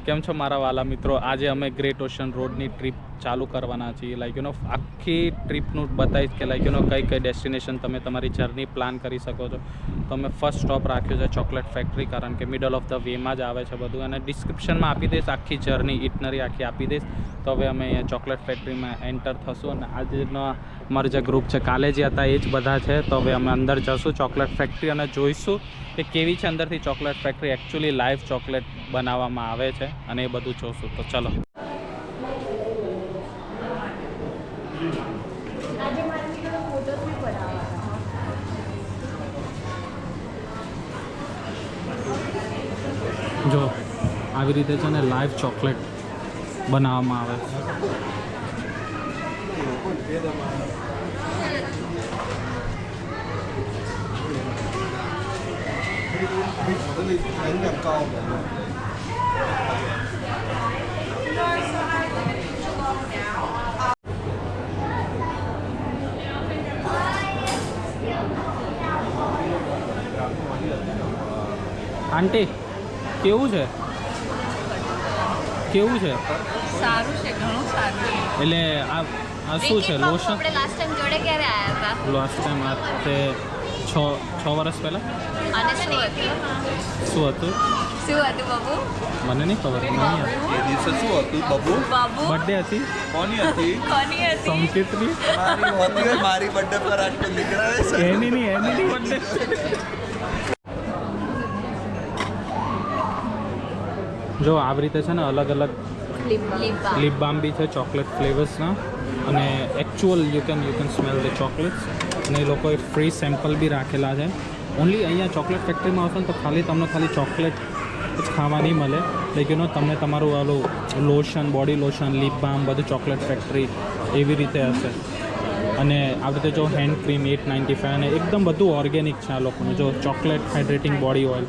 કેમ છો મારા વાલા મિત્રો? આજે અમે ગ્રેટ ઓશન રોડની ટ્રીપ ચાલુ કરવાના છીએ. આખી ટ્રીપનું બતાવીશ કે કઈ કઈ ડેસ્ટિનેશન તમે તમારી જર્ની પ્લાન કરી શકો છો. તો અમે ફર્સ્ટ સ્ટોપ રાખ્યો છે ચોકલેટ ફેક્ટરી, કારણ કે મિડલ ઓફ ધ વેમાં જ આવે છે બધું, અને ડિસ્ક્રિપ્શનમાં આપી દઈશ આખી જર્ની, ઇટનરી આખી આપી દઈશ. તો હવે અમે અહીંયા ચોકલેટ ફેક્ટરીમાં એન્ટર થશું, અને આજનો અમારું જે ગ્રુપ છે કાલે જે હતા એ જ બધા છે. તો હવે અમે અંદર જશું ચોકલેટ ફેક્ટરી અને જોઈશું કે કેવી છે અંદરથી chocolate factory, actually live chocolate બનાવવામાં આવે છે અને એ બધું જોશું. તો ચલો. જો આવી રીતે છે ને લાઈવ ચોકલેટ બનાવવામાં આવે છે. આંટી કેવું છે? કેવું છે? સારું છે, ઘણું સારું છે. એટલે આ શું છે? લોશન? આપણે લાસ્ટ ટાઈમ જોડે ક્યારે આવ્યા હતા? લાસ્ટ ટાઈમ આ તે 6 વર્ષ પહેલાં. અને શું હતું? શું હતું? શું હતું બાબુ? મને નહીં ખબર. એ દિવસે શું હતું બબુ? બાબુ બર્થડે હતી કોની હતી? કોની હતી? સંકેતની. મારી બર્થડે પર આટલું નીકળાવે છે. એની નહીં બર્થડે. જો આવી રીતે છે ને અલગ અલગ લિપ બામ બી છે ચોકલેટ ફ્લેવર્સના, અને actual you can smell the chocolates, અને એ લોકોએ ફ્રી સેમ્પલ બી રાખેલા છે. ઓનલી અહીંયા ચોકલેટ ફેક્ટરીમાં આવશો ને તો તમને ચોકલેટ જ ખાવા નહીં મળે. તમને તમારું ઓલું લોશન, બોડી લોશન, લિપ બામ બધું ચોકલેટ ફેક્ટરી એવી રીતે હશે. અને આવી રીતે જો હેન્ડ ક્રીમ 895, અને એકદમ બધું ઓર્ગેનિક છે આ લોકોનું. જો ચોકલેટ હાઇડ્રેટિંગ બોડી ઓઇલ,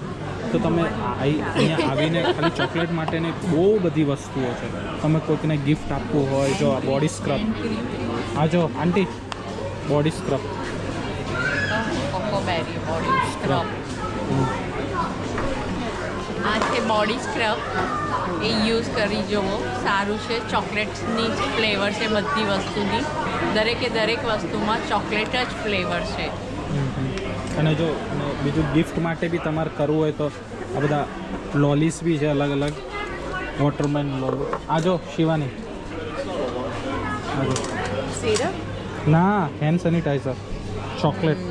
તો તમે અહીંયા આવીને ખાલી ચોકલેટ માટેની બહુ બધી વસ્તુઓ છે. તમે કોઈકને ગિફ્ટ આપવું હોય, જો આ બોડી સ્ક્રબ, આ જો આંટી બોડી સ્ક્રબ, કોકોબેરી બોડી સ્ક્રબ. આ છે બોડી સ્ક્રબ, એ યુઝ કરી જુઓ, સારું છે. ચોકલેટ્સની જ ફ્લેવર છે બધી વસ્તુની, દરેક વસ્તુમાં ચોકલેટ જ ફ્લેવર છે. અને જો બીજું ગિફ્ટ માટે બી તમારે કરવું હોય તો આ બધા લોલીસ બી છે અલગ અલગ, વોટરમેન લોલી. આ જો શિવાની, સિરપ ના હેન્ડ સેનિટાઈઝર ચોકલેટ.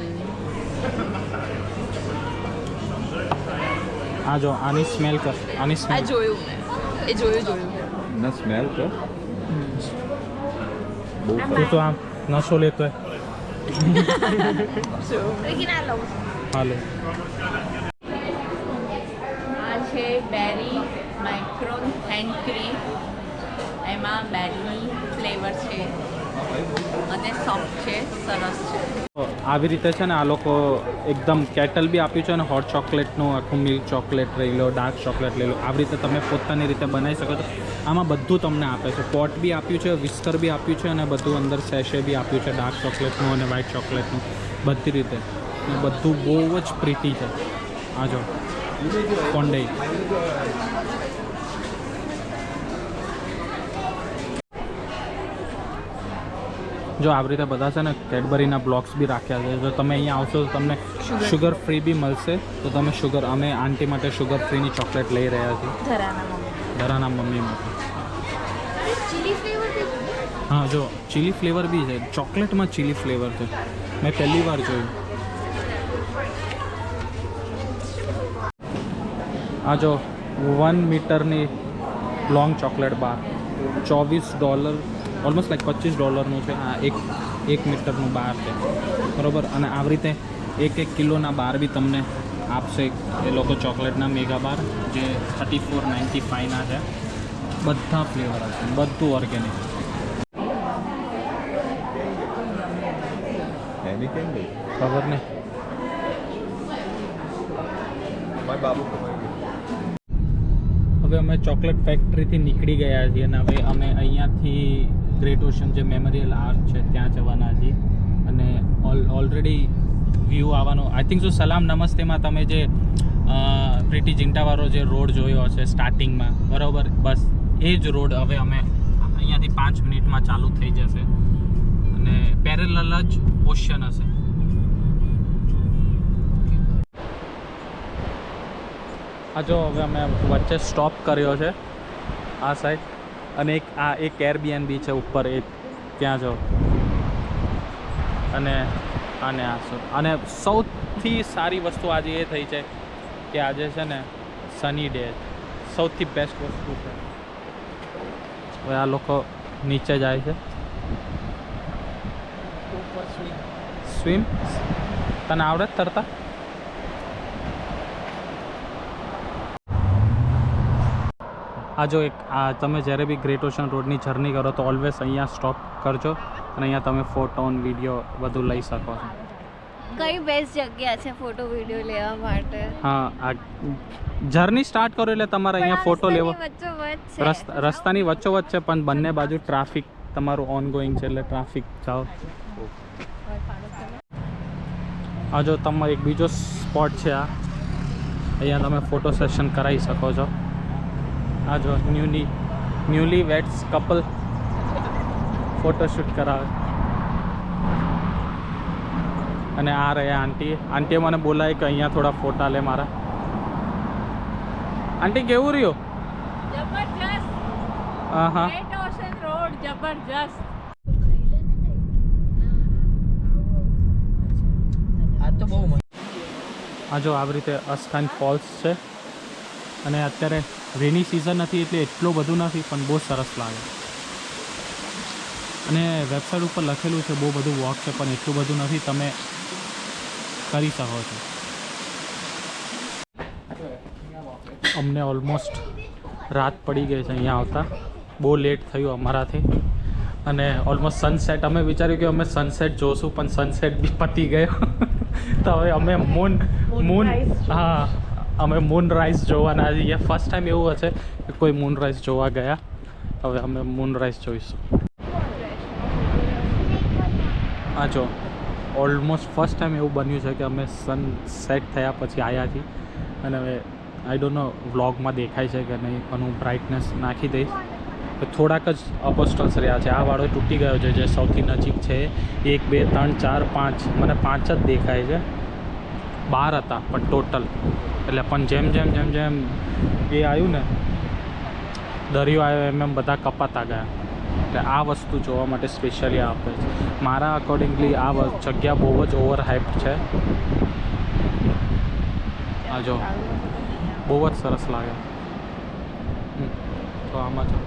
આ જો આની સ્મેલ કર, આની આ સ્મેલ. જોયું મેં, એ જોયું ના સ્મેલ તો તું તો આમ નશો લેતો હે. હાલો. આ છે બેરી માઇક્રોન હેન્ડ ક્રીમ, એમાં બેરી ફ્લેવર છે અને સોફ્ટ છે, સરસ છે. આવી રીતે છે ને આ લોકો એકદમ કેટલ બી આપ્યું છે, અને હોટ ચોકલેટનું આખું મિલ્ક ચોકલેટ લઈ લો, ડાર્ક ચોકલેટ લઈ લો, આવી રીતે તમે પોતાની રીતે બનાવી શકો છો. આમાં બધું તમને આપે છે. પોટ બી આપ્યું છે, વિસ્કર બી આપ્યું છે, અને બધું અંદર સેશે બી આપ્યું છે, ડાર્ક ચોકલેટનું અને વ્હાઇટ ચોકલેટનું, બધી રીતે. અને બધું બહુ જ પ્રીટી છે. આ જો કોન્ડે. જો આવી રીતે બધા છે ને કેડબરીના બ્લોક્સ બી રાખ્યા છે. જો તમે અહીંયા આવશો તો તમને શુગર ફ્રી બી મળશે. તો તમે અમે આંટી માટે શુગર ફ્રીની ચોકલેટ લઈ રહ્યા છીએ, ધરાના મમ્મી માટે. હા જો ચીલી ફ્લેવર બી છે, ચોકલેટમાં ચીલી ફ્લેવર છે, મેં પહેલી વાર જોયું. આ જો 1 મીટરની long chocolate bar, $24, almost like $25નું છે. આ એક મીટરનું બાર છે, બરાબર. અને આવી રીતે 1 કિલોના બાર બી તમને આપશે એ લોકો, ચોકલેટના મેગા બાર, જે $34.95ના છે. બધા ફ્લેવર હશે, બધું ઓર્ગેનિક. એની કેમ ગઈ ખબર નહીં. મારા બાબુ હવે અમે ચોકલેટ ફેક્ટરીથી નીકળી ગયા છીએ, અને હવે અમે અહીંયાથી ગ્રેટ ઓશન જે મેમોરિયલ આર્ક છે ત્યાં જવાના છીએ. અને ઓલરેડી વ્યૂ આવવાનો. આઈ થિંક સો સલામ નમસ્તેમાં તમે જે પ્રીતિ જિંટાવાળો જે રોડ જોયો હશે સ્ટાર્ટિંગમાં, બરાબર, બસ એ જ રોડ હવે અમે અહીંયાથી 5 મિનિટમાં ચાલુ થઈ જશે અને પેરેલલ જ ઓશન હશે. આ જો હવે અમે વચ્ચે સ્ટોપ કર્યો છે આ સાઈડ, અને એક એરબીએનબી છે ઉપર, એ ત્યાં જો, અને અને સૌથી સારી વસ્તુ આજે એ થઈ છે કે આજે છે ને સની ડે, સૌથી બેસ્ટ વસ્તુ છે. હવે આ લોકો નીચે જાય છે સ્વિમ. તને આવડે જ તરતા? આ જો આ તમે જ્યારે બી ગ્રેટ ઓશન રોડની જર્ની કરો તો ઓલવેઝ અહીંયા સ્ટોપ કરજો અને અહીંયા તમે ફોટો અને વિડીયો બધું લઈ શકો છો. કઈ બેસ્ટ જગ્યા છે ફોટો વિડીયો લેવા માટે? હા, આ જર્ની સ્ટાર્ટ કરો એટલે તમારે અહીંયા ફોટો લેવો. રસ્તાની વચ્ચોવચ્ચ છે પણ બંને બાજુ ટ્રાફિક તમારું ઓન ગોઈંગ છે એટલે ટ્રાફિક જાઓ. આ જો તમારો એક બીજો સ્પોટ છે, આ અહીંયા તમે ફોટો સેશન કરાવી શકો છો. આ જો ન્યૂલી વેડ્સ કપલ ફોટોશૂટ કરાવે. અને આ રહ્યા આંટીએ મને બોલાય કે અહીંયા થોડા ફોટા લે મારા. આંટી કેવું રહ્યું? જબરજસ્ત. હા, ગ્રેટ ઓશન રોડ જબરજસ્ત. આ જો આવી રીતે અસ્કાન ફોલ્સ છે અને અત્યારે રેની સિઝન નથી એટલે એટલું બધું નથી પણ બહુ સરસ લાગે. અને વેબસાઇટ ઉપર લખેલું છે બહુ બધું વોક છે પણ એટલું બધું નથી, તમે કરી શકો છો. અમને ઓલમોસ્ટ રાત પડી ગઈ છે અહીંયા આવતા, બહુ લેટ થયું અમારાથી. અને ઓલમોસ્ટ સનસેટ, અમે વિચાર્યું કે અમે સનસેટ જોશું પણ સનસેટ બી પતી ગયો. તો હવે અમે અમે મૂનરાઈઝ જોવાના છીએ. ફર્સ્ટ ટાઈમ એવું હશે કે કોઈ મૂનરાઈઝ જોવા ગયા. હવે અમે મૂનરાઈઝ જોઈશું. હા જો ઓલમોસ્ટ ફર્સ્ટ ટાઈમ એવું બન્યું છે કે અમે સનસેટ થયા પછી આવ્યા છીએ. અને હવે આઈ ડોન્ટ નો વ્લોગમાં દેખાય છે કે નહીં પણ હું બ્રાઇટનેસ નાખી દઈશ. તો થોડાક જ અપોસ્ટલ્સ રહ્યા છે. આ વાળો તૂટી ગયો છે જે સૌથી નજીક છે. 1 2 3 4 5, મને 5 જ દેખાય છે. 12 હતા પણ ટોટલ, એટલે પણ જેમ એ આવ્યું ને દરિયો આવ્યો એમ બધા કપાતા ગયા. એટલે આ વસ્તુ જોવા માટે સ્પેશિયલી આપે છે. મારા અકોર્ડિંગલી આ જગ્યા બહુ જ ઓવર હાઇપ્ડ છે. આ જો બહુ જ સરસ લાગે. તો આમાં જો